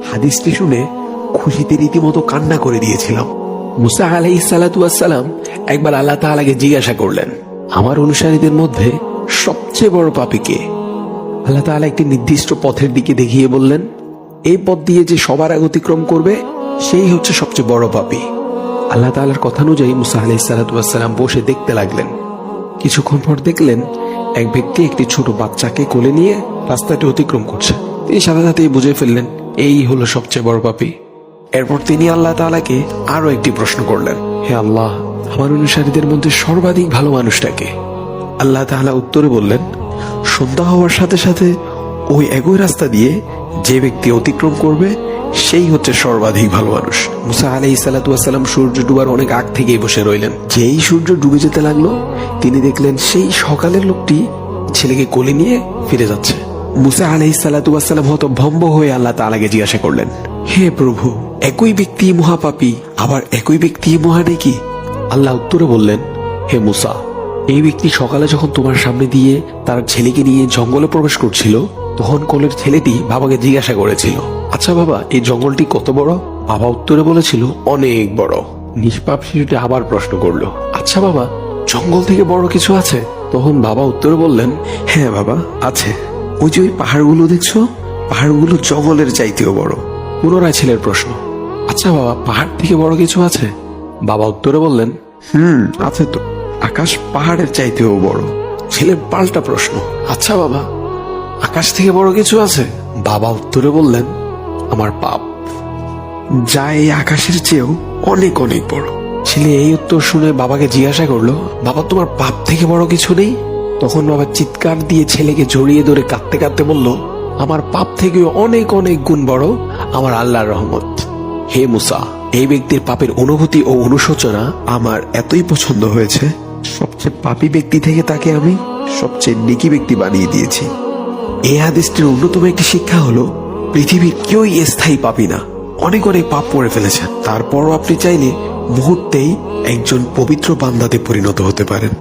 হাদিসটি শুনে খুশিতে রীতিমতো কান্না করে দিয়েছিলাম। মুসা আলাইহিস সালাতু ওয়াস সালাম একবার আল্লাহ তাআলাকে জিজ্ঞাসা করলেন, আমার অনুসারীদের মধ্যে সবচেয়ে বড় পাপী কে? আল্লাহ তাআলা একটি নির্দিষ্ট পথের দিকে দেখিয়ে বললেন, এই পথ দিয়ে যে সবার আগে অতিক্রম করবে সেই হচ্ছে সবচেয়ে বড় পাপী। আল্লাহ তাআলার কথা অনুযায়ী মুসা আলাইহিস সালাতু ওয়াস সালাম বসে দেখতে লাগলেন। কিছুক্ষণ পর দেখলেন এক ব্যক্তি একটি ছোট বাচ্চাকে কোলে নিয়ে রাস্তাটি অতিক্রম করছে। তিনি সাথে সাথেই বুঝে ফেললেন এই হলো সবচেয়ে বড় পাপী। এরপর তিনি আল্লাহ তাআলাকে আরো একটি প্রশ্ন করলেন, হে আল্লাহ, আমার অনুসারীদের মধ্যে সর্বাধিক ভালো মানুষটাকে? আল্লাহ তাআলা উত্তরে বললেন, সন্ধ্যা হওয়ার সাথে সাথে ওই একই রাস্তা দিয়ে যে ব্যক্তি অতিক্রম করবে সেই হচ্ছে সর্বাধিক ভালো মানুষ। মুসা আলাইহিস সালাতু ওয়াস সালাম সূর্য ডুবার অনেক আগ থেকেই বসে রইলেন। যেই সূর্য ডুবে যেতে লাগলো তিনি দেখলেন সেই সকালের লোকটি ছেলেকে কোলে নিয়ে ফিরে যাচ্ছে। মুসা আলাইহিস সালাতু ওয়াস সালাম হতভম্ব হয়ে আল্লাহ তাআলাকে জিজ্ঞাসা করলেন, হে প্রভু, একই ব্যক্তি মহাপাপী আবার একই ব্যক্তি মহানেকি? আল্লাহ উত্তরে বললেন, হে মুসা, এই ব্যক্তি সকালে যখন তোমার সামনে দিয়ে তার ছেলেকে নিয়ে জঙ্গলে প্রবেশ করছিল তখন কোলের ছেলেটি বাবাকে জিজ্ঞাসা করেছিল, আচ্ছা বাবা, এই জঙ্গলটি কত বড়? বাবা উত্তরে বলেছিল, অনেক বড়। নিষ্পাপ শিশুটি আবার প্রশ্ন করলো, আচ্ছা বাবা, জঙ্গল থেকে বড় কিছু আছে? তখন বাবা উত্তরে বললেন, হ্যাঁ বাবা, আছে। ওই যে ওই পাহাড়গুলো দেখছো, পাহাড়গুলো জঙ্গলের চাইতেও বড়। পুনরায় ছেলের প্রশ্ন, আচ্ছা বাবা, পাহাড় থেকে বড় কিছু আছে? বাবা উত্তরে বললেন, আছে তো, আকাশ পাহাড়ের চাইতেও বড়। ছেলের পাল্টা প্রশ্ন, আচ্ছা বাবা, আকাশ থেকে বড় কিছু আছে? বাবা উত্তরে বললেন, আমার পাপ, যা এই আকাশের চেয়েও অনেক অনেক বড়। ছেলে এই উত্তর শুনে বাবাকে জিজ্ঞাসা করলো, বাবা, তোমার পাপ থেকে বড় কিছু নেই? তখন বাবা চিৎকার দিয়ে ছেলেকে জড়িয়ে ধরে কাঁদতে কাঁদতে বলল, আমার পাপ থেকে অনেক অনেক গুণ বড় আমার আল্লাহর রহমত। হে মুসা, এই ব্যক্তির পাপের অনুভূতি ও অনুশোচনা আমার এতই পছন্দ হয়েছে, সবচেয়ে পাপী ব্যক্তি থেকে তাকে আমি সবচেয়ে নেকি ব্যক্তি বানিয়ে দিয়েছি। এই হাদিসটির অন্যতম একটি শিক্ষা হলো, পৃথিবীর কেউই স্থায়ী পাপী না। অনেক অনেক পাপ করে ফেলেছেন, তারপরও আপনি চাইলে মুহূর্তেই একজন পবিত্র বান্দাতে পরিণত হতে পারেন।